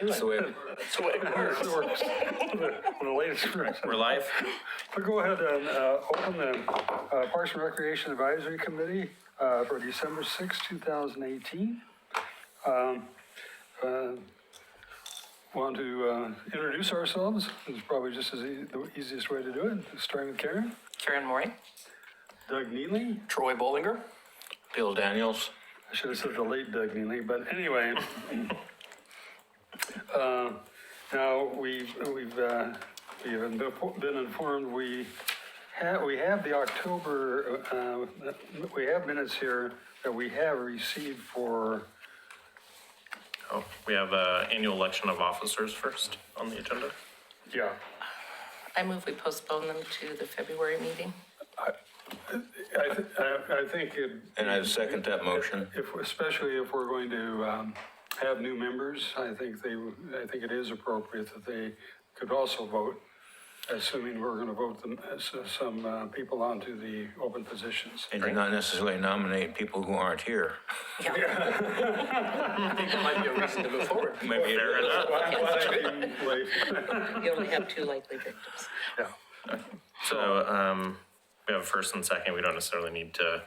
That's the way it works. The latest. We're live. We'll go ahead and open the Parks and Recreation Advisory Committee for December 6, 2018. Want to introduce ourselves? It's probably just the easiest way to do it. Starting with Karen. Karen Morey. Doug Neely. Troy Bollinger. Bill Daniels. I should have said the late Doug Neely, but anyway. Now we've been informed we have the October we have minutes here that we have received for. Oh, we have annual election of officers first on the agenda. Yeah. I move we postpone them to the February meeting. I think it. And I second that motion. Especially if we're going to have new members, I think it is appropriate that they could also vote, assuming we're going to vote some people onto the open positions. And you're not necessarily nominating people who aren't here. Yeah. I think that might be a reason to move forward. Maybe Fair enough. You only have two likely victims. Yeah. So we have a first and second. We don't necessarily need to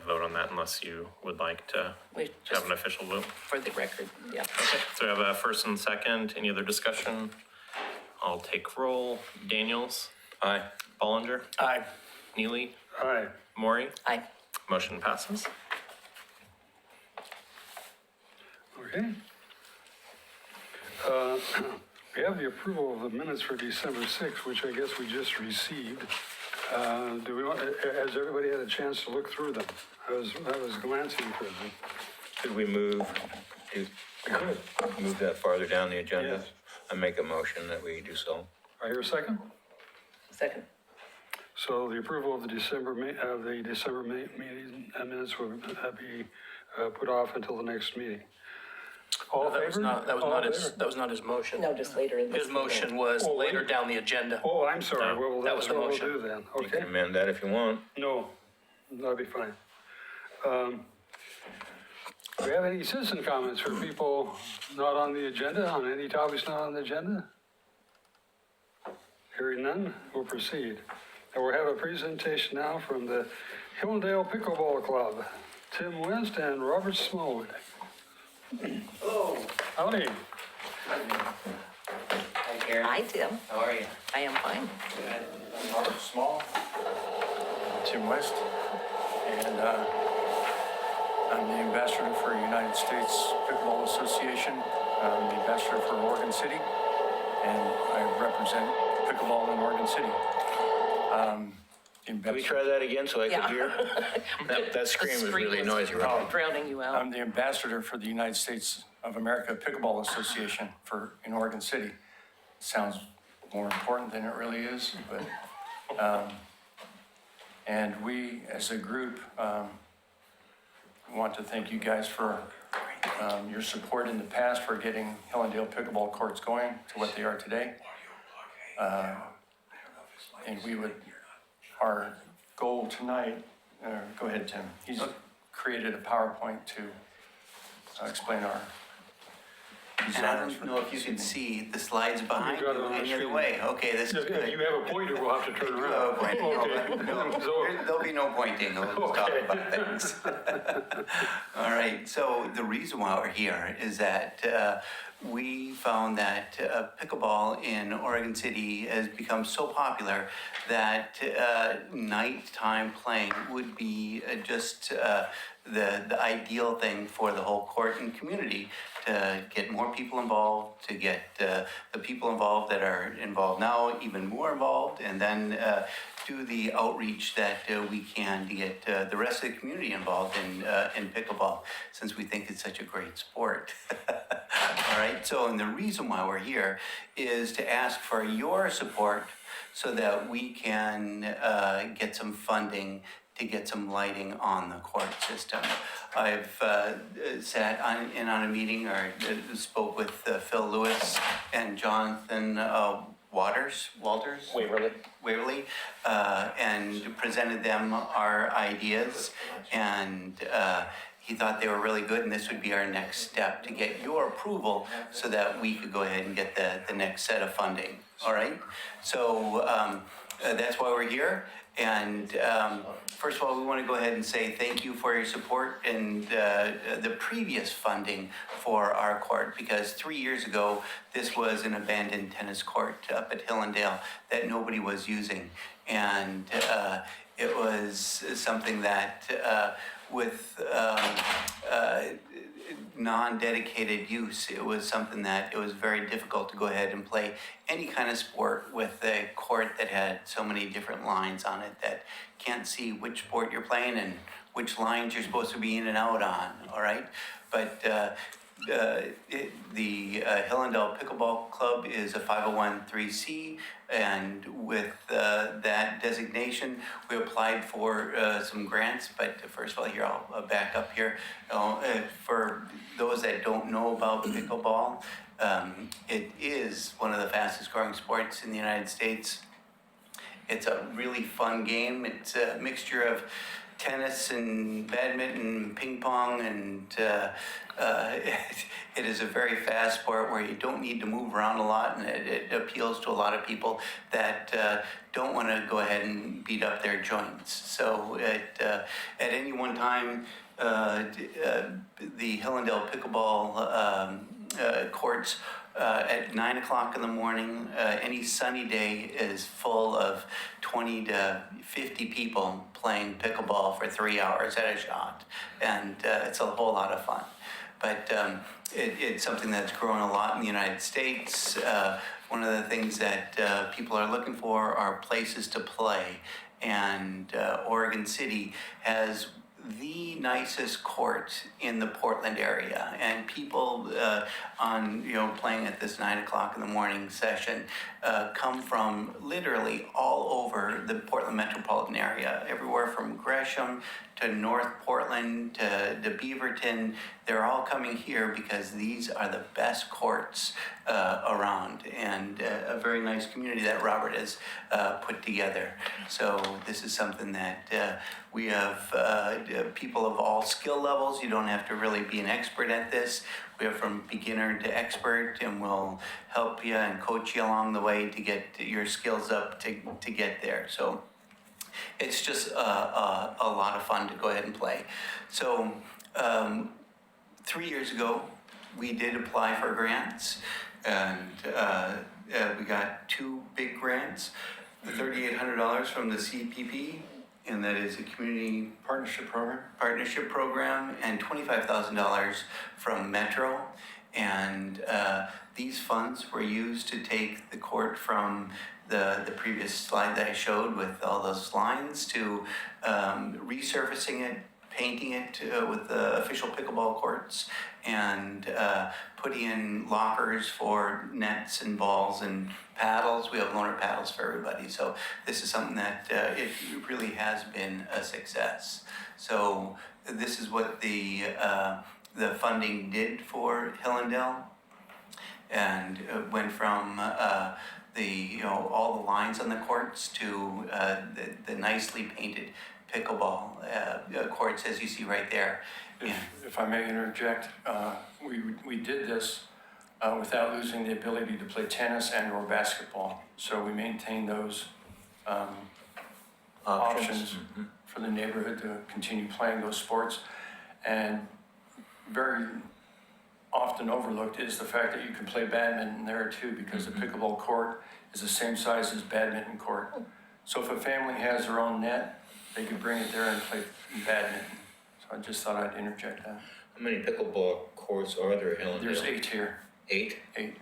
vote on that unless you would like to We just, have an official vote. for the record, yeah. Okay, so we have a first and second. Any other discussion? I'll take roll. Daniels, Aye. Bollinger, Aye. Neely, Aye. Maury. Aye. Motion passes. Okay. We have the approval of the minutes for December 6th, which I guess we just received. Has everybody had a chance to look through them? I was glancing through them. Could we move that farther down the agenda? Yes. I make a motion that we do so. I hear a second. Second. So the approval of the December meeting minutes will be put off until the next meeting. All in That was favor? not, that was All not in his, favor? that was not his motion. No, just later in this. His motion was Oh, later wait. down the agenda. Oh, I'm sorry. No, Well, that that's was the what we'll motion. do then. You can Okay. amend that if you want. No, that'll be fine. Do we have any citizen comments for people not on the agenda, on any topics not on the agenda? Hearing none, we'll proceed. And we'll have a presentation now from the Hillendale Pickleball Club, Tim West and Robert Smallwood. Hello. Howdy. Hi, Karen. Hi, Tim. How are you? I am fine. I'm Robert Small. Tim West. And I'm the ambassador for United States Pickleball Association. I'm the ambassador for Oregon City. And I represent pickleball in Oregon City. Can we try that again so I Yeah. could hear? That scream was really noisy, Robert. Drowning you out. I'm the ambassador for the United States of America Pickleball Association in Oregon City. Sounds more important than it really is, but, and we, as a group, want to thank you guys for your support in the past for getting Hillendale pickleball courts going to what they are today. And our goal tonight, go ahead, Tim. He's created a PowerPoint to explain our And I desires. don't know if you can see the slides behind got it you on the any other screen. way. Okay, this is If good. you have a pointer, we'll have to turn Oh, around. pointing. Okay. No, So- there'll be no pointing. We'll just talk Okay. about things. All right. So the reason why we're here is that we found that pickleball in Oregon City has become so popular that nighttime playing would be just the ideal thing for the whole court and community to get more people involved, to get the people involved that are involved now even more involved, and then do the outreach that we can to get the rest of the community involved in pickleball, since we think it's such a great sport. All right, so and the reason why we're here is to ask for your support so that we can get some funding to get some lighting on the court system. I've sat in on a meeting or spoke with Phil Lewis and Jonathan Walters, Waverly, and presented them our ideas. And he thought they were really good, and this would be our next step to get your approval so that we could go ahead and get the next set of funding. All right? So that's why we're here. And first of all, we want to go ahead and say thank you for your support and the previous funding for our court, because 3 years ago, this was an abandoned tennis court up at Hillendale that nobody was using. And it was something that with non-dedicated use, it was something that it was very difficult to go ahead and play any kind of sport with a court that had so many different lines on it that can't see which sport you're playing and which lines you're supposed to be in and out on, all right? But the Hillendale Pickleball Club is a 501(c)(3), and with that designation, we applied for some grants. But first of all, here, I'll back up here. For those that don't know about pickleball, it is one of the fastest growing sports in the United States. It's a really fun game. It's a mixture of tennis and badminton, ping pong, and it is a very fast sport where you don't need to move around a lot, and it appeals to a lot of people that don't want to go ahead and beat up their joints. So at any one time, the Hillendale Pickleball courts at 9 o'clock in the morning, any sunny day, is full of 20 to 50 people playing pickleball for 3 hours at a shot. And it's a whole lot of fun. But it's something that's grown a lot in the United States. One of the things that people are looking for are places to play. And Oregon City has the nicest court in the Portland area, and people playing at this 9 o'clock in the morning session come from literally all over the Portland metropolitan area, everywhere from Gresham to North Portland to Beaverton. They're all coming here because these are the best courts around, and a very nice community that Robert has put together. So this is something that we have people of all skill levels. You don't have to really be an expert at this. We have from beginner to expert, and we'll help you and coach you along the way to get your skills up to get there. So it's just a lot of fun to go ahead and play. So 3 years ago, we did apply for grants, and we got 2 big grants, the $3,800 from the CPP, and that is a community Partnership program. and $25,000 from Metro. And these funds were used to take the court from the previous slide that I showed with all those lines to resurfacing it, painting it with the official pickleball courts, and putting in lockers for nets and balls and paddles. We have loaner paddles for everybody. So this is something that it really has been a success. So this is what the funding did for Hillendale, and it went from all the lines on the courts to the nicely painted pickleball courts, as you see right there. If I may interject, we did this without losing the ability to play tennis and or basketball. So we maintained those options for the neighborhood to continue playing those sports. And very often overlooked is the fact that you can play badminton there too, because the pickleball court is the same size as badminton court. So if a family has their own net, they could bring it there and play badminton. So I just thought I'd interject that. How many pickleball courts are there, Hillendale? There's 8 here. 8? 8.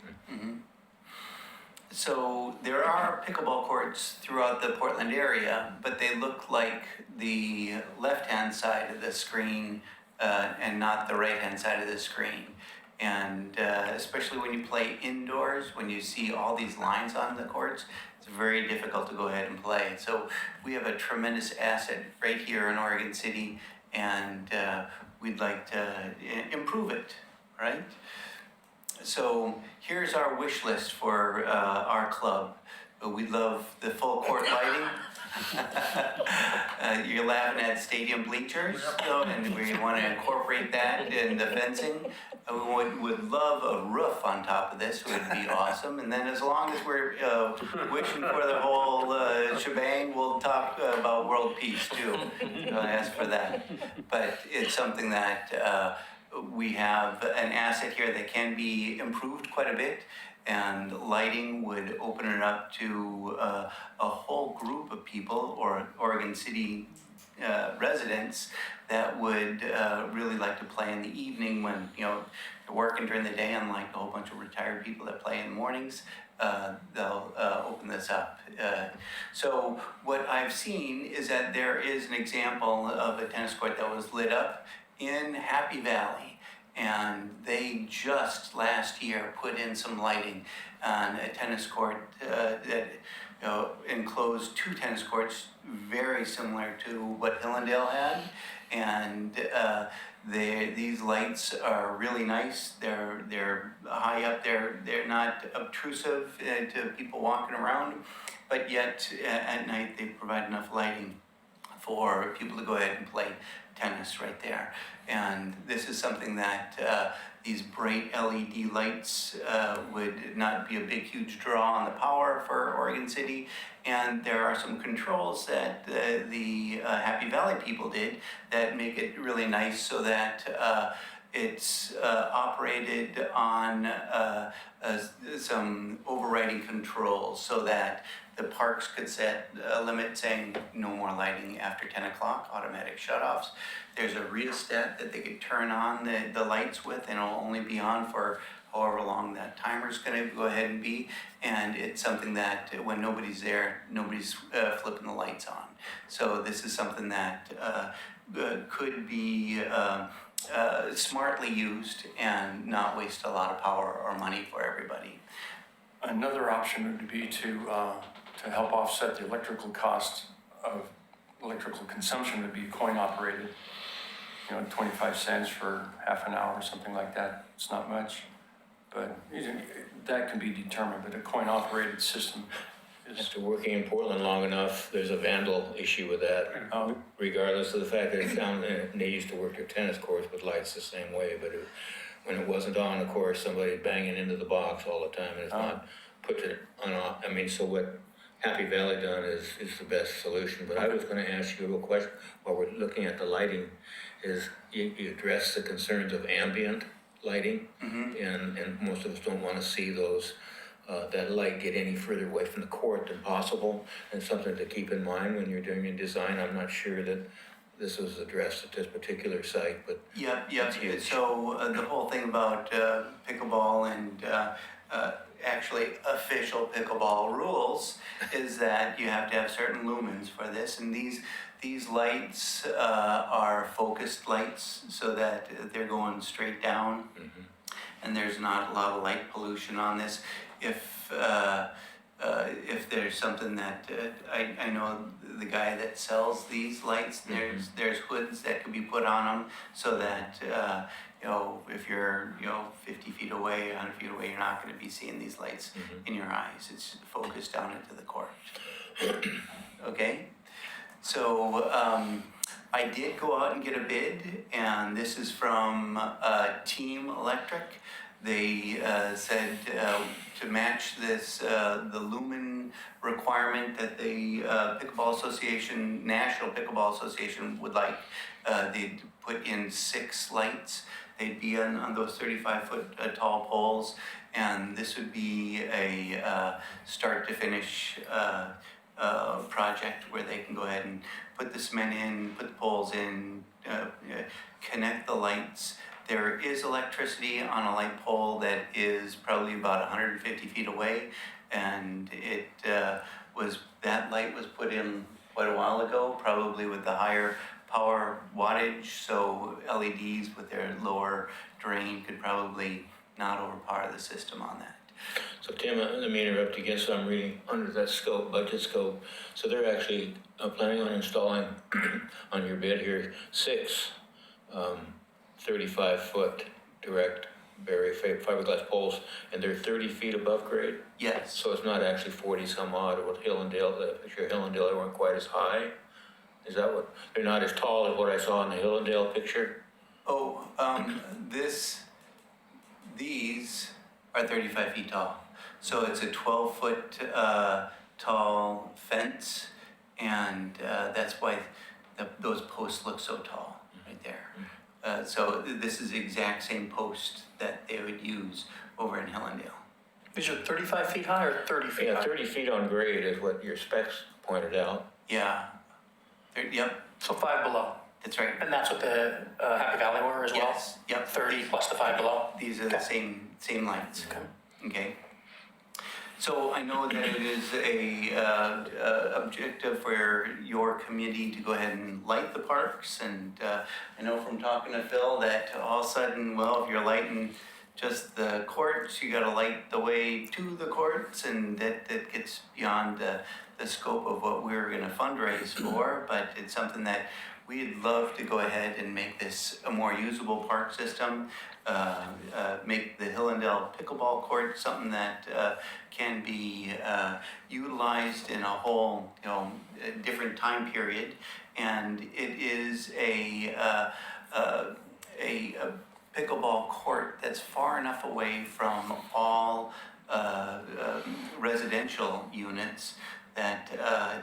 So there are pickleball courts throughout the Portland area, but they look like the left-hand side of the screen and not the right-hand side of the screen. And especially when you play indoors, when you see all these lines on the courts, it's very difficult to go ahead and play. So we have a tremendous asset right here in Oregon City, and we'd like to improve it, right? So here's our wish list for our club. We'd love the full court lighting. You're laughing at stadium bleachers, so, and we want to incorporate that in the fencing. We would love a roof on top of this, would be awesome. And then as long as we're wishing for the whole shebang, we'll talk about world peace too. Don't ask for that. But it's something that we have an asset here that can be improved quite a bit. And lighting would open it up to a whole group of people or Oregon City residents that would really like to play in the evening when, you know, they're working during the day, unlike a whole bunch of retired people that play in the mornings. They'll open this up. So what I've seen is that there is an example of a tennis court that was lit up in Happy Valley. And they just last year put in some lighting on a tennis court that enclosed 2 tennis courts very similar to what Hillendale had. And these lights are really nice. They're high up there. They're not obtrusive to people walking around, but yet at night they provide enough lighting for people to go ahead and play tennis right there. And this is something that these bright LED lights would not be a big, huge draw on the power for Oregon City. And there are some controls that the Happy Valley people did that make it really nice so that it's operated on some overriding controls so that the parks could set a limit saying no more lighting after 10 o'clock, automatic shutoffs. There's a rheostat that they could turn on the lights with, and it'll only be on for however long that timer's gonna go ahead and be. And it's something that when nobody's there, nobody's flipping the lights on. So this is something that could be smartly used and not waste a lot of power or money for everybody. Another option would be to help offset the electrical cost of electrical consumption would be coin operated. You know, 25 cents for half an hour or something like that. It's not much, but that can be determined, but a coin operated system is. After working in Portland long enough, there's a vandal issue with that. Regardless of the fact that it's down there, they used to work their tennis courts with lights the same way, but when it wasn't on, of course, somebody banging into the box all the time, and it's not put it on. I mean, so what Happy Valley done is the best solution. But I was going to ask you a question while we're looking at the lighting. Is you address the concerns of ambient lighting, and most of us don't want to see those that light get any further away from the court than possible, and something to keep in mind when you're doing your design. I'm not sure that this was addressed at this particular site, but Yep. huge. So the whole thing about pickleball and actually official pickleball rules is that you have to have certain lumens for this, and these lights are focused lights so that they're going straight down, and there's not a lot of light pollution on this. If there's something that I know the guy that sells these lights, there's hoods that can be put on them so that you know, if you're 50 feet away, 100 feet away, you're not going to be seeing these lights in your eyes. It's focused down into the court. Okay, so I did go out and get a bid, and this is from Team Electric. They said to match this, the lumen requirement that the Pickleball Association, National Pickleball Association would like, they'd put in 6 lights. They'd be on those 35-foot tall poles, and this would be a start to finish project where they can go ahead and put the cement in, put the poles in, connect the lights. There is electricity on a light pole that is probably about 150 feet away, and that light was put in quite a while ago, probably with the higher power wattage, so LEDs with their lower drain could probably not overpower the system on that. So Tim, let me interrupt you again. So I'm reading under that scope, budget scope. So they're actually planning on installing on your bid here 6 35-foot direct fiberglass poles, and they're 30 feet above grade? Yes. So it's not actually 40 some odd with Hillendale, the picture of Hillendale, they weren't quite as high? Is that what, they're not as tall as what I saw in the Hillendale picture? Oh, these are 35 feet tall. So it's a 12-foot tall fence, and that's why those posts look so tall right there. So this is the exact same post that they would use over in Hillendale. These are 35 feet high or 30 feet Yeah, high? 30 feet on grade is what your specs pointed out. Yeah. Yep, So 5 below. that's right. And that's what the Happy Valley were as well? Yes, yep. 30 plus the 5 below? These are the same lights. Okay. Okay. So I know that it is a objective for your committee to go ahead and light the parks, and I know from talking to Phil that all of a sudden, well, if you're lighting just the courts, you gotta light the way to the courts, and that gets beyond the scope of what we're gonna fundraise for, but it's something that we'd love to go ahead and make this a more usable park system, make the Hillendale pickleball court something that can be utilized in a whole, a different time period. And it is a pickleball court that's far enough away from all residential units that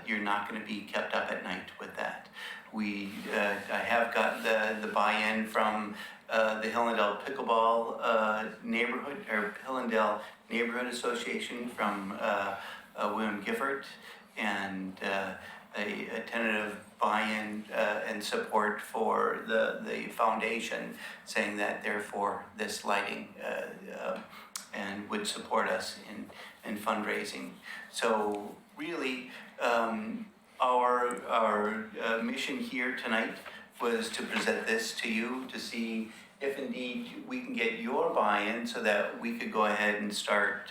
you're not going to be kept up at night with that. I have got the buy-in from the Hillendale Pickleball neighborhood, or Hillendale Neighborhood Association from William Gifford, and a tentative buy-in and support for the foundation, saying that therefore this lighting and would support us in fundraising. So really, our mission here tonight was to present this to you to see if indeed we can get your buy-in so that we could go ahead and start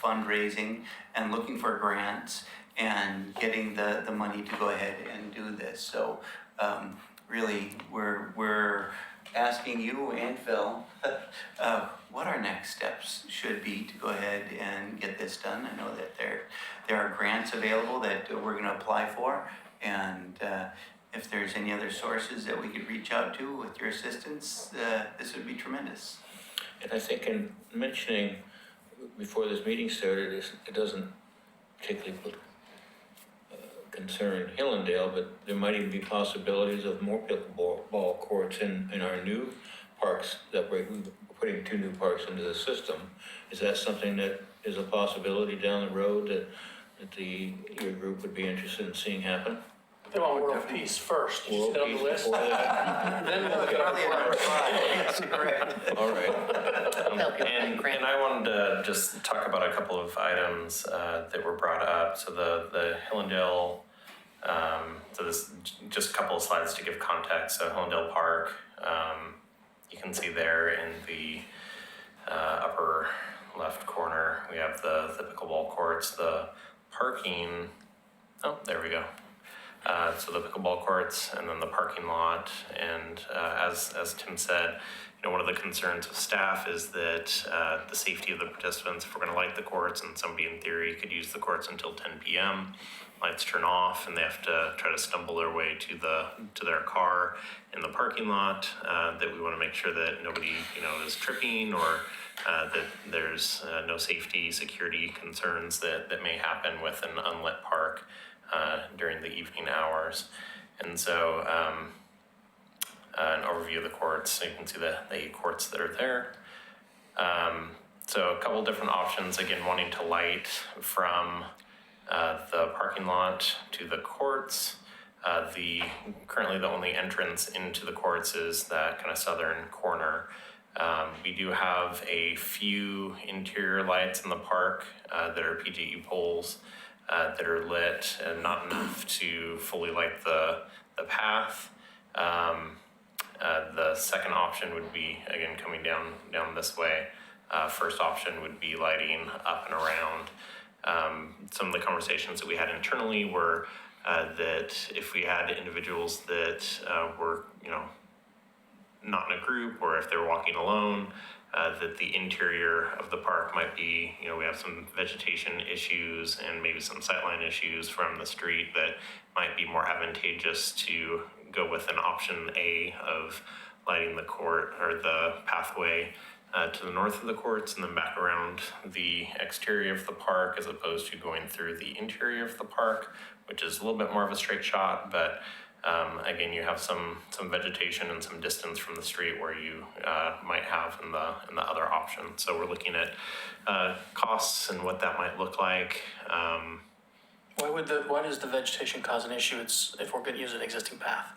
fundraising and looking for grants and getting the money to go ahead and do this. So really, we're asking you and Phil what our next steps should be to go ahead and get this done. I know that there are grants available that we're going to apply for, and if there's any other sources that we could reach out to with your assistance, this would be tremendous. And I think in mentioning before this meeting started, it doesn't particularly concern Hillendale, but there might even be possibilities of more pickleball courts in our new parks, that we're putting 2 new parks into the system. Is that something that is a possibility down the road that your group would be interested in seeing happen? They want world peace first. Did you sit on the list? Before that? Then we'll look at our Yes, correct. All right. Help you find grant. And I wanted to just talk about a couple of items that were brought up. So the Hillendale, so this, just a couple of slides to give context. So Hillendale Park, you can see there in the upper left corner, we have the pickleball courts, the parking, oh, there we go. So the pickleball courts and then the parking lot. And as Tim said, one of the concerns of staff is that the safety of the participants, if we're going to light the courts and somebody in theory could use the courts until 10 p.m., lights turn off and they have to try to stumble their way to their car in the parking lot, that we want to make sure that nobody, is tripping, or that there's no safety, security concerns that may happen with an unlit park during the evening hours. And so an overview of the courts, so you can see the 8 courts that are there. So a couple different options, again, wanting to light from the parking lot to the courts. Currently the only entrance into the courts is that kind of southern corner. We do have a few interior lights in the park that are PGE poles that are lit, and not enough to fully light the path. The second option would be, again, coming down this way. First option would be lighting up and around. Some of the conversations that we had internally were that if we had individuals that were, not in a group, or if they're walking alone, that the interior of the park might be, we have some vegetation issues and maybe some sightline issues from the street that might be more advantageous to go with an option A of lighting the court or the pathway to the north of the courts and then back around the exterior of the park, as opposed to going through the interior of the park, which is a little bit more of a straight shot, but again, you have some vegetation and some distance from the street where you might have in the other option. So we're looking at costs and what that might look like. Why does the vegetation cause an issue? It's if we're going to use an existing path.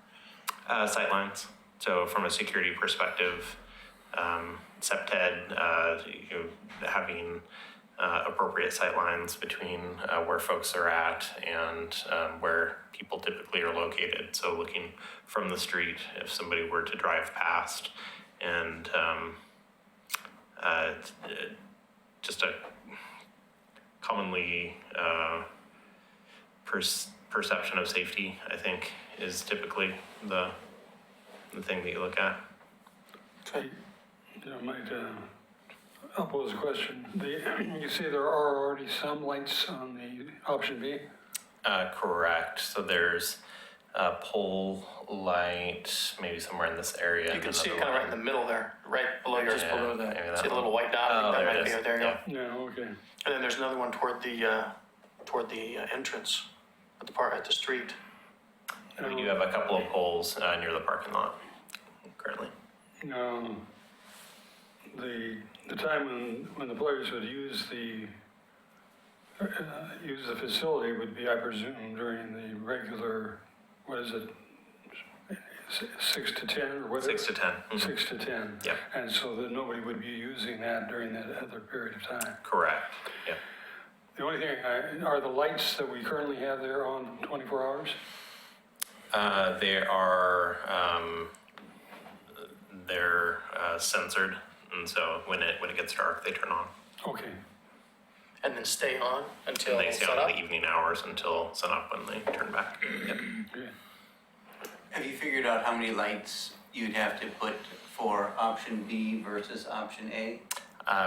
Sightlines. So from a security perspective, SEPTED, having appropriate sightlines between where folks are at and where people typically are located. So looking from the street, if somebody were to drive past, and just a commonly perception of safety, I think, is typically the thing that you look at. Okay. I might, I'll pose a question. You say there are already some lights on the option B? Correct. So there's a pole light, maybe somewhere in this area. You can see it kind of right in the middle there, right below yours. Yeah, Below that. maybe that See the one. little white dot? Oh, That there might it be is. it. There you go. Yeah. Yeah, okay. And then there's another one toward the entrance at the street. We do have a couple of poles near the parking lot currently. The time when the players would use the facility would be, I presume, during the regular, what is it, 6 to 10 or whatever? 6 to 10. Mhm. 6 to 10. Yep. And so that nobody would be using that during that other period of time. Correct. Yeah. The only thing, are the lights that we currently have there on 24 hours? They are they're censored, and so when it gets dark, they turn on. Okay. And then stay on until And they stay sun on up. in the evening hours until sunup when they turn back. Yep. Good. Have you figured out how many lights you'd have to put for option B versus option A?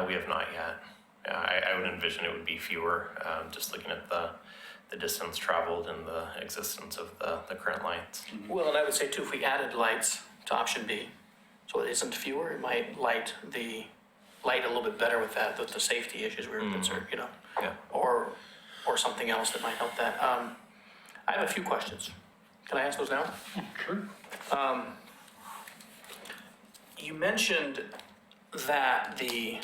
We have not yet. I would envision it would be fewer, just looking at the distance traveled and the existence of the current lights. Well, and I would say too, if we added lights to option B, so it isn't fewer, it might light a little bit better with that, with the safety issues we were concerned, Yeah. or something else that might help that. I have a few questions. Can I ask those now? Sure. You mentioned that the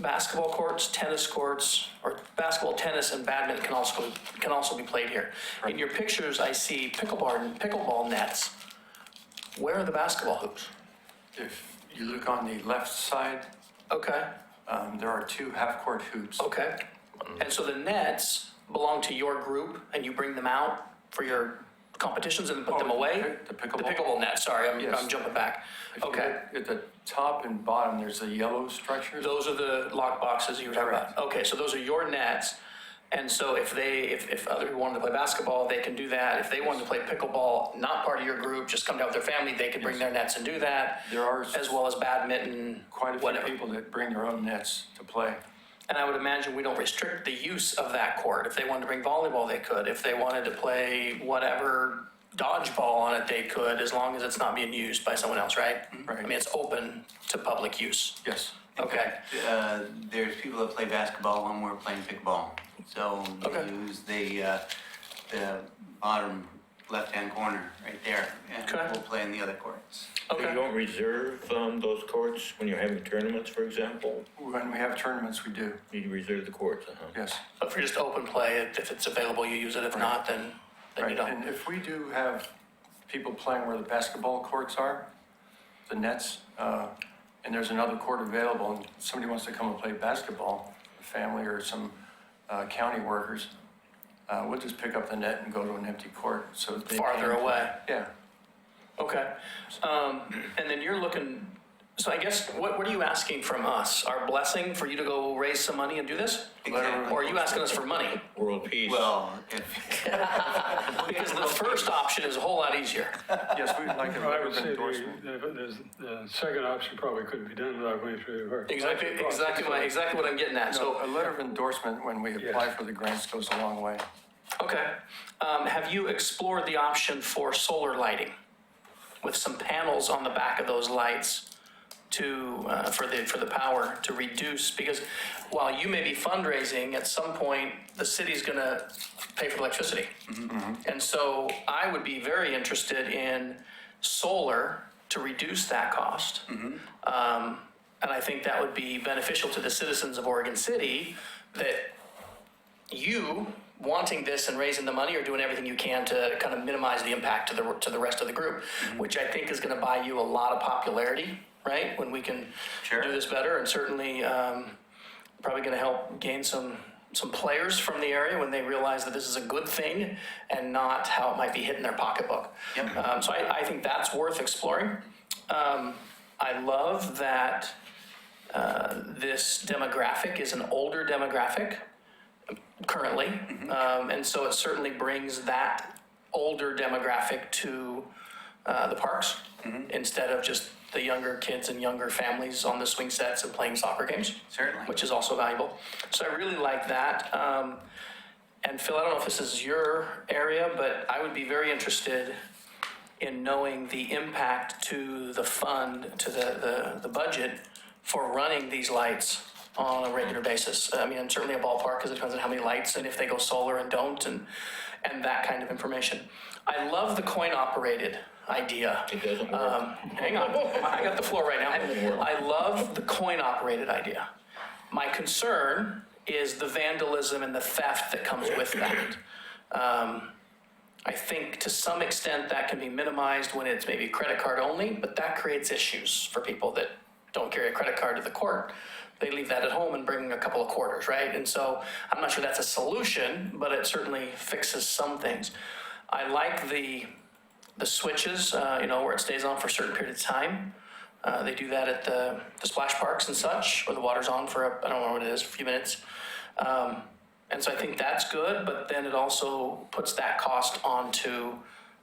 basketball courts, tennis courts, or basketball, tennis, and badminton can also be played here. In your pictures, I see pickleball nets. Where are the basketball hoops? If you look on the left side, Okay, there are 2 half-court hoops. okay. And so the nets belong to your group, and you bring them out for your competitions and put them away? The pickleball? The pickleball net, sorry, I'm Yes. jumping back. If you Okay. look at the top and bottom, there's the yellow structures. Those are the lock boxes you were talking about? Correct. Okay, so those are your nets. And so if other people wanted to play basketball, they can do that. If they wanted to play pickleball, not part of your group, just come down with their family, they could bring their nets and do that. There are As well as badminton, quite a few whatever. people that bring their own nets to play. And I would imagine we don't restrict the use of that court. If they wanted to bring volleyball, they could. If they wanted to play whatever dodgeball on it, they could, as long as it's not being used by someone else, right? Right. I mean, it's open to public use. Yes. Okay, There's people that play basketball when we're playing pickleball. So Okay. they use the bottom left-hand corner right there, and Okay. we'll play in the other courts. So you okay. don't reserve those courts when you're having tournaments, for example? When we have tournaments, we do, You reserve the courts, yes. So if you're just open play, if it's available, you use it. If not, then you Right, don't. and if we do have people playing where the basketball courts are, the nets, and there's another court available, and somebody wants to come and play basketball, a family or some county workers, we'll just pick up the net and go to an empty court, so that they Farther can play. away. Yeah, Okay. And then you're looking, So I guess, what are you asking from us? Our blessing for you to go raise some money and do this? Exactly. Or are you asking us for money? World peace. Well, Because the first option is a whole lot easier. Yes, we'd like a I letter would of say endorsement. the second option probably couldn't be done without going through her. Exactly what I'm getting at. So So, a letter of endorsement when we apply for the grants goes a long way. okay. Have you explored the option for solar lighting with some panels on the back of those lights to, for the power to reduce? Because while you may be fundraising, at some point, the city's gonna pay for electricity. And so I would be very interested in solar to reduce that cost. And I think that would be beneficial to the citizens of Oregon City, that you wanting this and raising the money or doing everything you can to kind of minimize the impact to the rest of the group, which I think is going to buy you a lot of popularity, right? When we can Sure. do this better, and certainly probably going to help gain some players from the area when they realize that this is a good thing and not how it might be hitting their pocketbook. Yep. So I think that's worth exploring. I love that this demographic is an older demographic currently. And so it certainly brings that older demographic to the parks instead of just the younger kids and younger families on the swing sets and playing soccer games. Certainly. Which is also valuable. So I really like that. And Phil, I don't know if this is your area, but I would be very interested in knowing the impact to the fund, to the budget for running these lights on a regular basis. I mean, and certainly a ballpark, because it depends on how many lights and if they go solar and don't, and that kind of information. I love the coin-operated idea. It doesn't work. Hang on, I got the floor right now. Doesn't work. I love the coin-operated idea. My concern is the vandalism and the theft that comes with that. I think to some extent that can be minimized when it's maybe credit card only, but that creates issues for people that don't carry a credit card to the court. They leave that at home and bring a couple of quarters, right? And so I'm not sure that's a solution, but it certainly fixes some things. I like the switches, where it stays on for a certain period of time. They do that at the splash parks and such, where the water's on for, I don't know what it is, a few minutes. And so I think that's good, but then it also puts that cost onto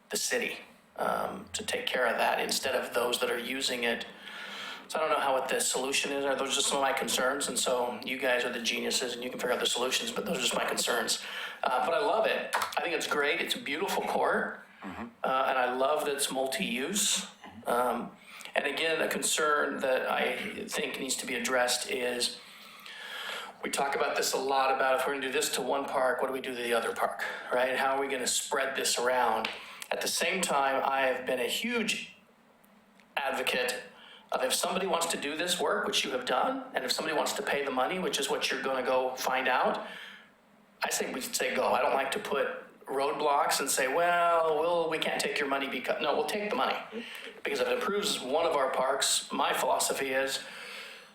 the city to take care of that instead of those that are using it. So I don't know what the solution is, or those are just some of my concerns, and so you guys are the geniuses and you can figure out the solutions, but those are just my concerns. But I love it. I think it's great. It's a beautiful court, and I love that it's multi-use. And again, a concern that I think needs to be addressed is, we talk about this a lot about if we're gonna do this to one park, what do we do to the other park, right? How are we gonna spread this around? At the same time, I have been a huge advocate of, if somebody wants to do this work, which you have done, and if somebody wants to pay the money, which is what you're gonna go find out, I think we should say go. I don't like to put roadblocks and say, well, we can't take your money because, no, we'll take the money. Because if it improves one of our parks, my philosophy is,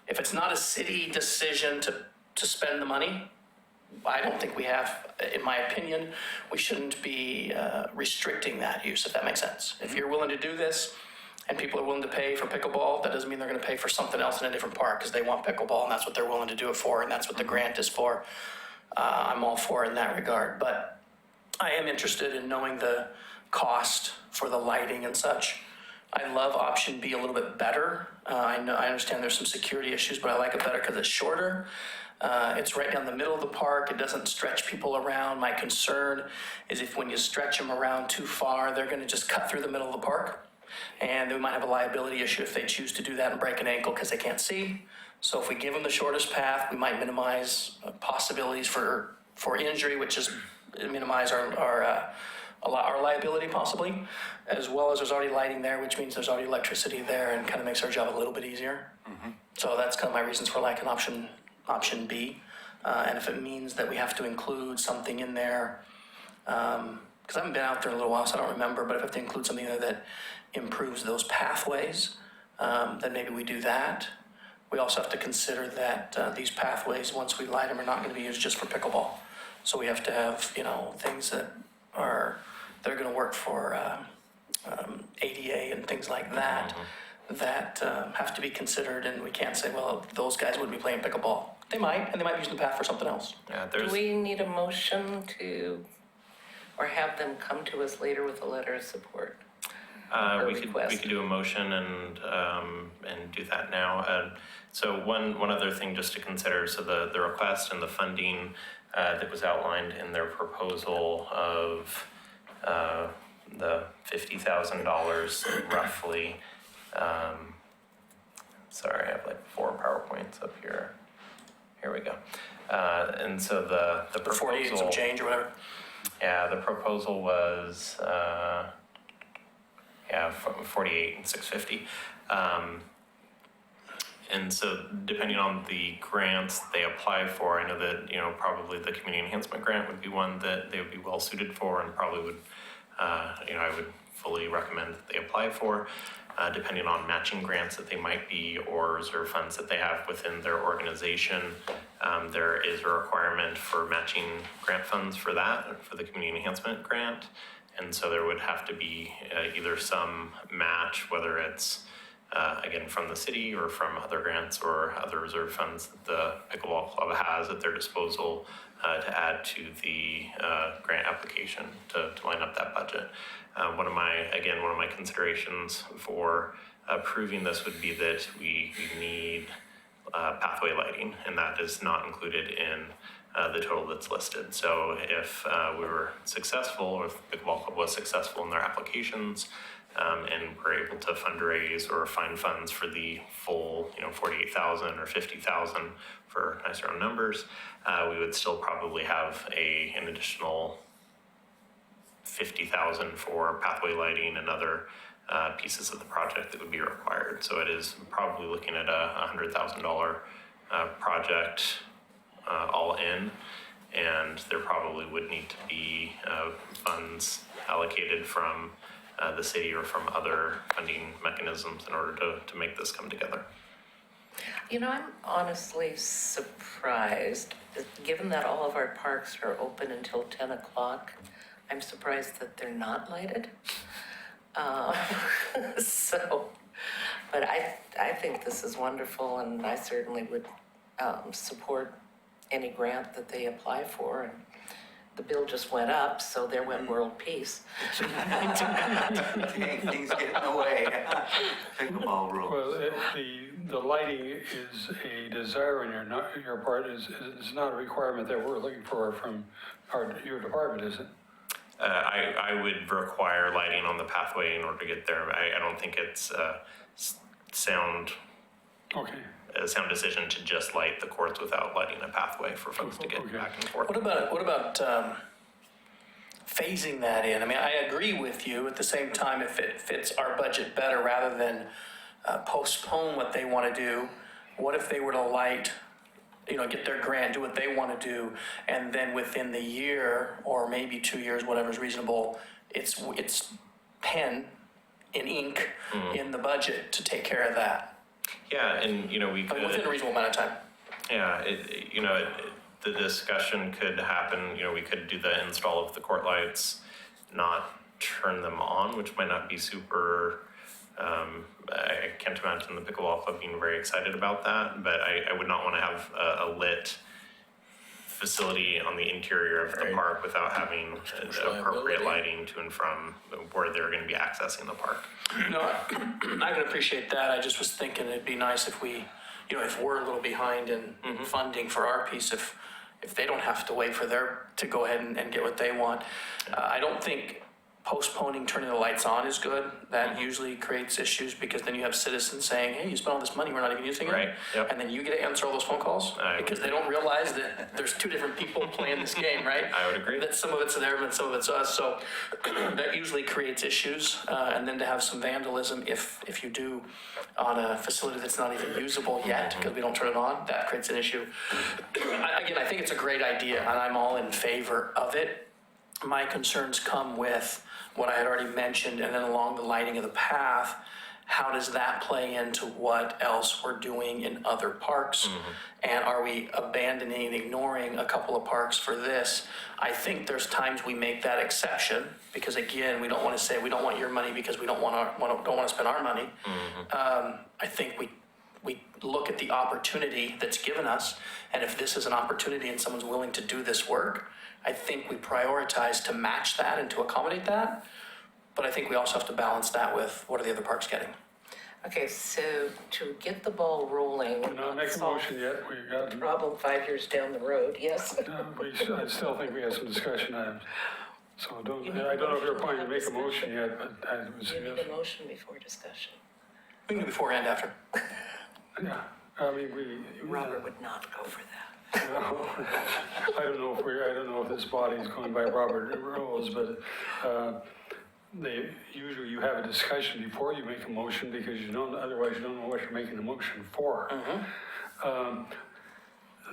if it's not a city decision to spend the money, I don't think we have, in my opinion, we shouldn't be restricting that use, if that makes sense. If you're willing to do this and people are willing to pay for pickleball, that doesn't mean they're gonna pay for something else in a different park because they want pickleball and that's what they're willing to do it for and that's what the grant is for. I'm all for it in that regard, but I am interested in knowing the cost for the lighting and such. I love option B a little bit better. I understand there's some security issues, but I like it better because it's shorter. It's right down the middle of the park. It doesn't stretch people around. My concern is if when you stretch them around too far, they're going to just cut through the middle of the park. And they might have a liability issue if they choose to do that and break an ankle because they can't see. So if we give them the shortest path, we might minimize possibilities for injury, which is minimize our liability possibly, as well as there's already lighting there, which means there's already electricity there and kind of makes our job a little bit easier. So that's kind of my reasons for liking option B. And if it means that we have to include something in there, because I haven't been out there in a little while, so I don't remember, but if I have to include something there that improves those pathways, then maybe we do that. We also have to consider that these pathways, once we light them, are not going to be used just for pickleball. So we have to have, things that are going to work for ADA and things like that. that have to be considered, and we can't say, well, those guys wouldn't be playing pickleball. They might, and they might be using the path for something else. Yeah, Do there's, we need a motion to, or have them come to us later with a letter of support? or we request? could do a motion and do that now. So one other thing just to consider, so the request and the funding that was outlined in their proposal of the $50,000 roughly. Sorry, I have like 4 PowerPoints up here. Here we go. And so the The 48 and some proposal, change or whatever. yeah, the proposal was 48 and 650. And so depending on the grants they apply for, I know that, probably the community enhancement grant would be one that they would be well suited for and probably would, I would fully recommend that they apply for. Depending on matching grants that they might be or reserve funds that they have within their organization, there is a requirement for matching grant funds for that, for the community enhancement grant. And so there would have to be either some match, whether it's again from the city or from other grants or other reserve funds that the pickleball club has at their disposal to add to the grant application to line up that budget. One of my considerations for approving this would be that we need pathway lighting, and that is not included in the total that's listed. So if we were successful, or if the pickleball club was successful in their applications, and were able to fundraise or find funds for the full, 48,000 or 50,000 for nice round numbers, we would still probably have an additional 50,000 for pathway lighting and other pieces of the project that would be required. So it is probably looking at a $100,000 project all in, and there probably would need to be funds allocated from the city or from other funding mechanisms in order to make this come together. I'm honestly surprised, given that all of our parks are open until 10 o'clock, I'm surprised that they're not lighted. But I think this is wonderful, and I certainly would support any grant that they apply for. And the bill just went up, so there went world peace. Things get in the way. Pickleball rules. Well, the lighting is a desire on your part, is not a requirement that we're looking for from your department, is it? I would require lighting on the pathway in order to get there. I don't think it's a sound decision to just light the courts without lighting a pathway for folks to get back and forth. What about phasing that in? I mean, I agree with you. At the same time, if it fits our budget better, rather than postpone what they want to do, what if they were to light, get their grant, do what they want to do, and then within the year or maybe 2 years, whatever's reasonable, it's pen in ink in the budget to take care of that. Yeah, and we could, Within a reasonable amount of time. yeah, the discussion could happen. We could do the install of the court lights, not turn them on, which might not be super. I can't imagine the pickleball club being very excited about that, but I would not want to have a lit facility on the interior of the park without having appropriate lighting to and from where they're going to be accessing the park. No, I can appreciate that. I just was thinking it'd be nice if we, if we're a little behind in funding for our piece, if they don't have to wait for to go ahead and get what they want. I don't think postponing turning the lights on is good. That usually creates issues, because then you have citizens saying, hey, you spent all this money, we're not even using it. Right, yep. And then you get to answer all those phone calls because they don't realize that there's 2 different people playing this game, right? I would agree. That some of it's them and some of it's us. So that usually creates issues. And then to have some vandalism, if you do on a facility that's not even usable yet because we don't turn it on, that creates an issue. Again, I think it's a great idea, and I'm all in favor of it. My concerns come with what I had already mentioned, and then along the lighting of the path, how does that play into what else we're doing in other parks? And are we abandoning and ignoring a couple of parks for this? I think there's times we make that exception, because again, we don't want to say we don't want your money because we don't want to spend our money. I think we look at the opportunity that's given us, and if this is an opportunity and someone's willing to do this work, I think we prioritize to match that and to accommodate that. But I think we also have to balance that with what are the other parks getting? Okay, so to get the ball rolling. We're not making a solve motion yet. We got, Problem 5 years down the road, yes. I still think we have some discussion items. So I don't You need know if a you're motion planning to to make a have motion yet, but I would You need suggest, a motion before discussion. We can do before and after. yeah, I mean, we. Robert would not go for that. I don't know if this body is going by Robert rules, but usually you have a discussion before you make a motion because otherwise you don't know what you're making a motion for.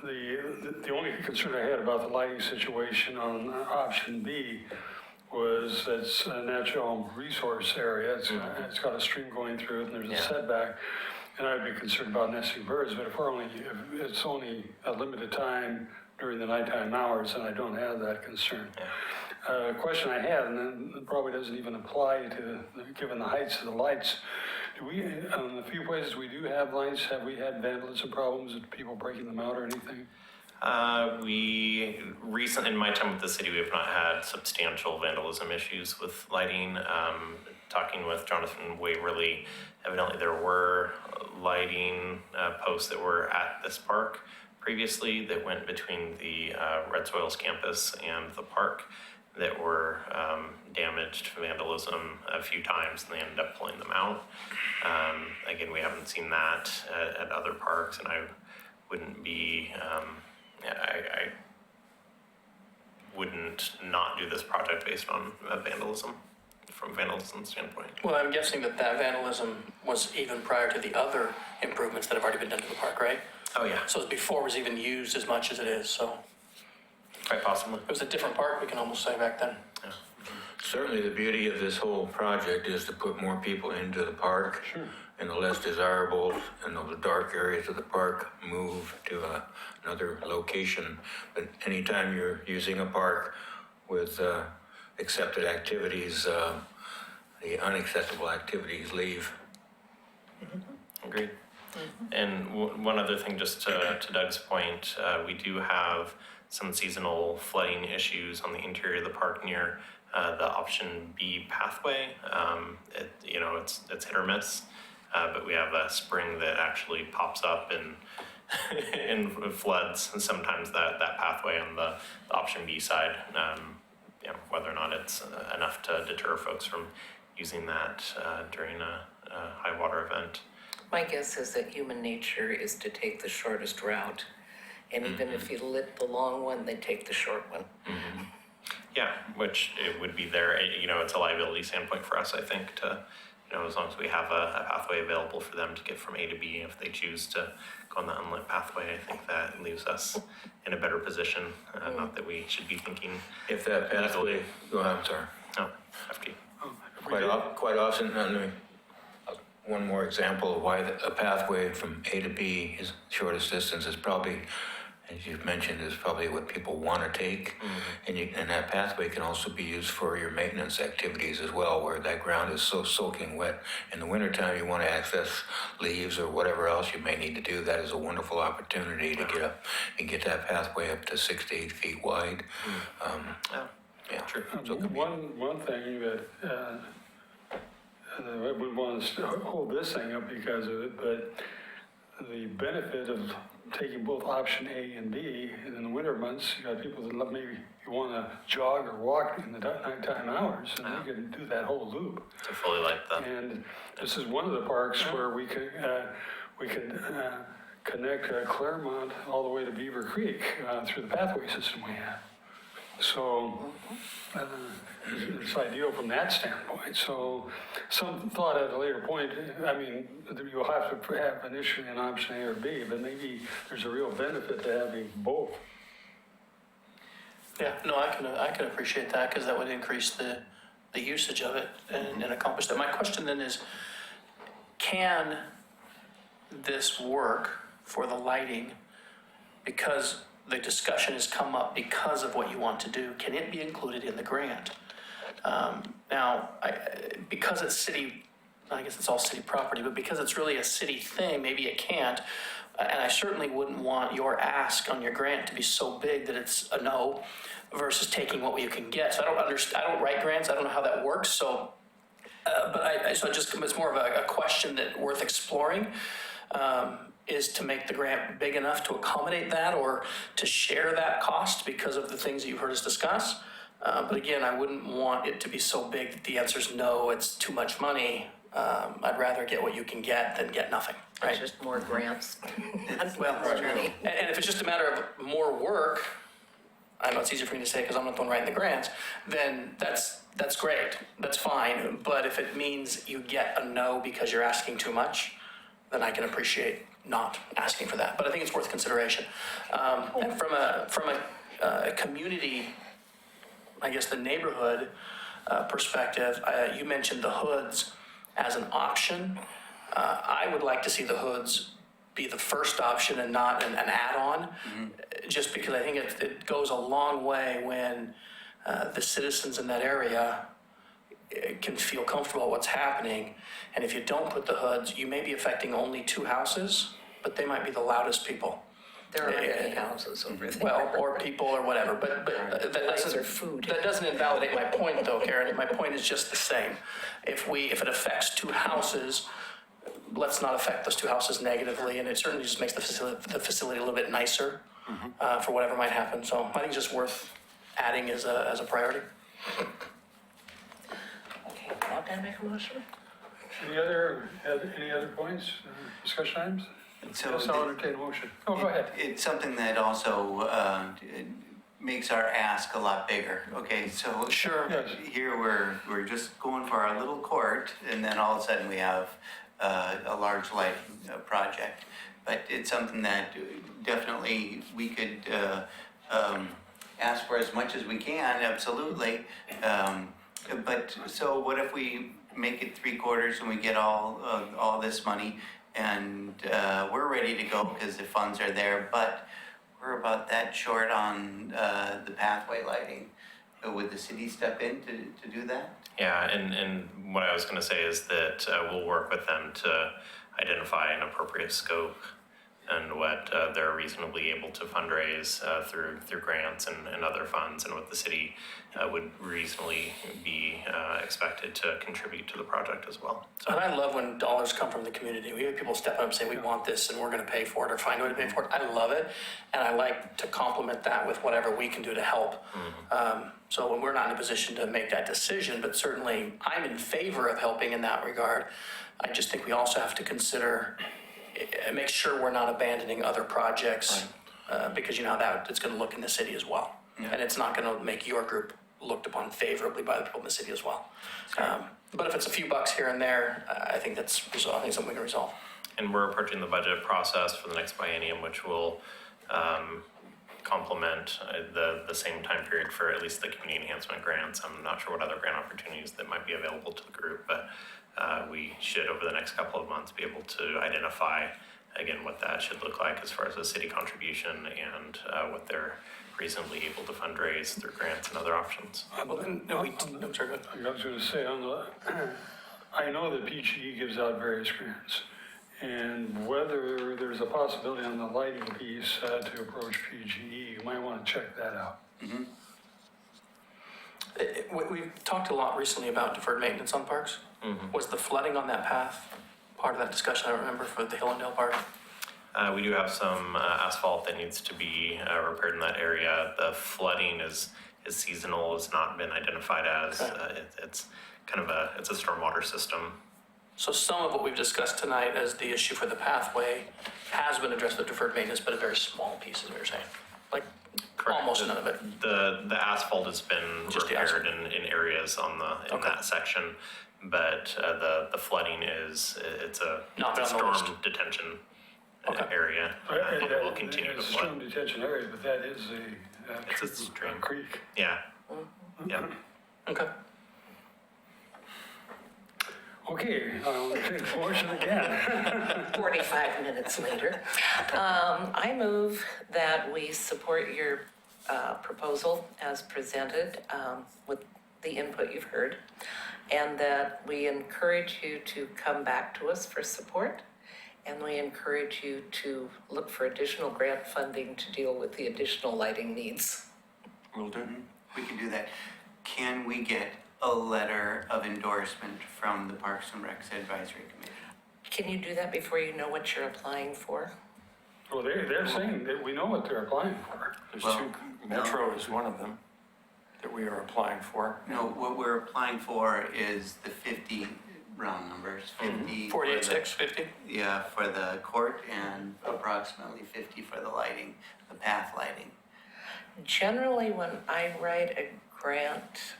The only concern I had about the lighting situation on option B was it's a natural resource area. It's got a stream going through it and there's a setback. And I'd be concerned about nesting birds, but if it's only a limited time during the nighttime hours, then I don't have that concern. Question I had, and then it probably doesn't even apply to, given the heights of the lights, on the few places we do have lights, have we had vandalism problems, with people breaking them out or anything? In my time with the city, we have not had substantial vandalism issues with lighting. Talking with Jonathan Waverly, evidently there were lighting posts that were at this park previously that went between the Red Soils campus and the park that were damaged, vandalism a few times, and they ended up pulling them out. Again, we haven't seen that at other parks, and I wouldn't be, I wouldn't not do this project based on vandalism, from vandalism standpoint. Well, I'm guessing that vandalism was even prior to the other improvements that have already been done to the park, right? Oh, yeah, So it's before it was even used as much as it is, so quite possibly. it was a different park, we can almost say back then. Certainly, the beauty of this whole project is to put more people into the park. Sure. And the less desirable and the dark areas of the park move to another location. But anytime you're using a park with accepted activities, the unacceptable activities leave. Agreed. And one other thing, just to Doug's point, we do have some seasonal flooding issues on the interior of the park near the option B pathway. It's hit or miss, but we have a spring that actually pops up and floods, and sometimes that pathway on the option B side. Whether or not it's enough to deter folks from using that during a high water event. My guess is that human nature is to take the shortest route. And even if you lit the long one, they take the short one. Yeah, which it would be there, it's a liability standpoint for us, I think, to, as long as we have a pathway available for them to get from A to B, if they choose to go on the unlit pathway, I think that leaves us in a better position. Not that we should be thinking, If that pathway, I'm sorry. no, after you. Quite often, one more example of why a pathway from A to B is shortest distance is probably, as you've mentioned, is probably what people want to take. And that pathway can also be used for your maintenance activities as well, where that ground is so soaking wet. In the wintertime, you want to access leaves or whatever else you may need to do. That is a wonderful opportunity to get up and get that pathway up to 6 to 8 feet wide. Yeah, True. So it could be- One thing that I wouldn't want to hold this thing up because of it, but the benefit of taking both option A and B in the winter months, you got people that maybe you want to jog or walk in the nighttime hours, and you can do that whole loop. To fully light them. And this is one of the parks where we can connect Claremont all the way to Beaver Creek through the pathway system we have. So it's ideal from that standpoint. So some thought at a later point, I mean, you'll have to have initially an option A or B, but maybe there's a real benefit to having both. Yeah, no, I can appreciate that, because that would increase the usage of it and accomplish that. My question then is, can this work for the lighting, because the discussion has come up because of what you want to do? Can it be included in the grant? Now, because it's city, I guess it's all city property, but because it's really a city thing, maybe it can't. And I certainly wouldn't want your ask on your grant to be so big that it's a no versus taking what you can get. So I don't write grants. I don't know how that works. So, so it's more of a question that worth exploring. Is to make the grant big enough to accommodate that, or to share that cost because of the things that you've heard us discuss. But again, I wouldn't want it to be so big that the answer is no, it's too much money. I'd rather get what you can get than get nothing, right? It's just more grants. Well, More money. and if it's just a matter of more work, I know it's easier for me to say because I'm not the one writing the grants, then that's great, that's fine. But if it means you get a no because you're asking too much, then I can appreciate not asking for that. But I think it's worth consideration. And from a community, I guess the neighborhood perspective, you mentioned the hoods as an option. I would like to see the hoods be the first option and not an add-on, just because I think it goes a long way when the citizens in that area can feel comfortable with what's happening. And if you don't put the hoods, you may be affecting only 2 houses, but they might be the loudest people. There are many houses over there. Well, or people or whatever, but Lights or food. that doesn't invalidate my point though, Karen. My point is just the same. If it affects 2 houses, let's not affect those 2 houses negatively, and it certainly just makes the facility a little bit nicer for whatever might happen. So I think it's just worth adding as a priority. Okay, now can I make a motion? Any other points, discussion items? So Yes, I'll entertain a motion. Oh, go ahead. It's something that also makes our ask a lot bigger, okay? So Sure. Yes. here we're just going for our little court, and then all of a sudden we have a large lighting project. But it's something that definitely we could ask for as much as we can, absolutely. But so what if we make it 3/4 and we get all this money, and we're ready to go because the funds are there, but we're about that short on the pathway lighting. Would the city step in to do that? Yeah, and what I was going to say is that we'll work with them to identify an appropriate scope and what they're reasonably able to fundraise through grants and other funds, and what the city would reasonably be expected to contribute to the project as well. So, And I love when dollars come from the community. We have people step up and say, we want this and we're going to pay for it, or find a way to pay for it. I love it. And I like to complement that with whatever we can do to help. So when we're not in a position to make that decision, but certainly I'm in favor of helping in that regard. I just think we also have to consider, make sure we're not abandoning other projects, because you know how that it's going to look in the city as well. And it's not going to make your group looked upon favorably by the people in the city as well. But if it's a few bucks here and there, I think that's something we can resolve. and we're approaching the budget process for the next biennium, which will complement the same time period for at least the community enhancement grants. I'm not sure what other grant opportunities that might be available to the group, but we should, over the next couple of months, be able to identify, again, what that should look like as far as a city contribution and what they're reasonably able to fundraise through grants and other options. Well, then, no, I'm sorry, go ahead. I was going to say, I know that PGE gives out various grants, and whether there's a possibility on the lighting piece to approach PGE, you might want to check that out. We've talked a lot recently about deferred maintenance on parks. Was the flooding on that path part of that discussion? I remember for the Hillendale Park. We do have some asphalt that needs to be repaired in that area. The flooding is seasonal, has not been identified as. It's kind of it's a stormwater system. So some of what we've discussed tonight as the issue for the pathway has been addressed with deferred maintenance, but a very small piece, is what you're saying. Like Correct. almost none of it. The asphalt has been Just the repaired in areas in that section, but the flooding it's a Not it's a on the storm detention area. It It will continue to is a flood. storm detention area, but that is It's a a stream. creek. Yeah. Yeah. Okay. Okay, I'll take the motion again. 45 minutes later. I move that we support your proposal as presented with the input you've heard, and that we encourage you to come back to us for support, and we encourage you to look for additional grant funding to deal with the additional lighting needs. Will do. We can do that. Can we get a letter of endorsement from the Parks and Recs Advisory Committee? Can you do that before you know what you're applying for? Well, they're saying that we know what they're applying for. There's Well, two, Metro is one of them that we are applying for. No, what we're applying for is the 50 round numbers, 50. for the- 48.6, 50? Yeah, for the court and approximately 50 for the lighting, the path lighting. Generally, when I write a grant,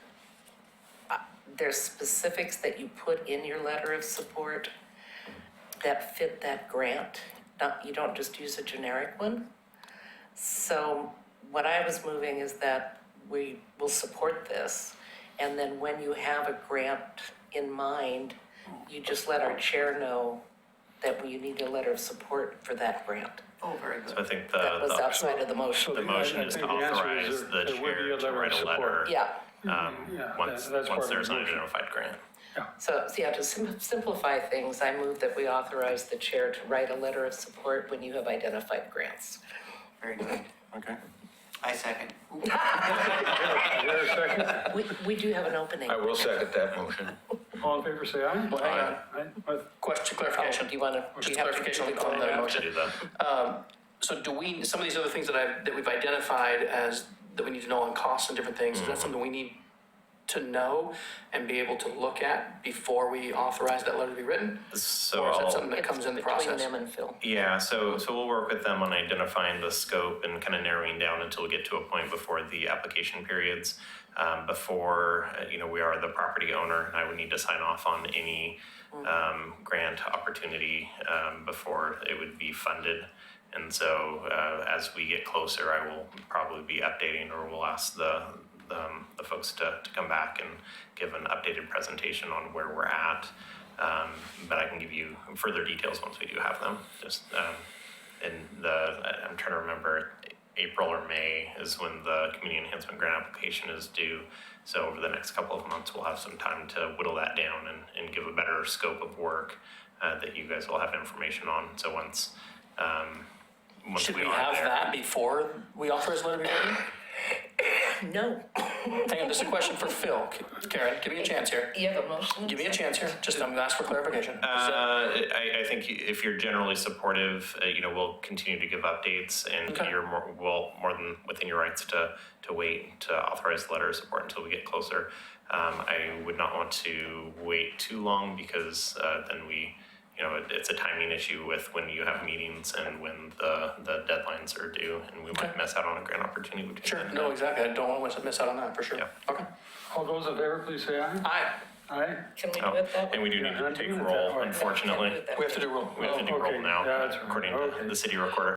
there's specifics that you put in your letter of support that fit that grant. You don't just use a generic one. So what I was moving is that we will support this. And then when you have a grant in mind, you just let our chair know that you need a letter of support for that grant. Oh, very So I good. think That was the outside of the motion. the motion I is to think the answer authorize is the there would be chair a to write of a letter support. Yeah, Yeah, once that's part of the there's an motion. identified grant. so yeah, to simplify things, I move that we authorize the chair to write a letter of support when you have identified grants. Very good. Okay. I second. Is there a second? We do have an opening. I will second that motion. All in favor, say aye. Well, hang on. Aye. What? Question, Oh, clarification. do you want to? Just clarification on the To motion. do that. So do we, some of these other things that we've identified as, that we need to know on costs and different things, is that something we need to know and be able to look at before we authorize that letter to be written? So Or is that I'll- something that comes in the process? Between them and Phil. Yeah, so we'll work with them on identifying the scope and kind of narrowing down until we get to a point before the application periods. Before, we are the property owner, and I would need to sign off on any grant opportunity before it would be funded. And so as we get closer, I will probably be updating, or we'll ask the folks to come back and give an updated presentation on where we're at. But I can give you further details once we do have them. Just I'm trying to remember, April or May is when the community enhancement grant application is due. So over the next couple of months, we'll have some time to whittle that down and give a better scope of work that you guys will have information on. So once Should we we are have there. that before we authorize the letter to be written? No, Hang on, just a question for Phil. Karen, give me a chance here. you have a motion? Give me a chance here. Just, I'm gonna ask for clarification. I think if you're generally supportive, we'll continue to give updates, and Okay. you're more than within your rights to wait to authorize the letter of support until we get closer. I would not want to wait too long, because then it's a timing issue with when you have meetings and when the deadlines are due, and we might Okay. miss out on a grant opportunity. Sure, no, exactly. I don't want to miss out on that, for sure. Yeah. Okay. All those in favor, please say aye. Aye. Aye. Can we Oh, do it that way? and we do need Yeah, to I'm take doing it that roll, way. unfortunately. We have to do roll. We have to do Oh, okay. roll now, Yeah, that's right. according Okay. to the city recorder.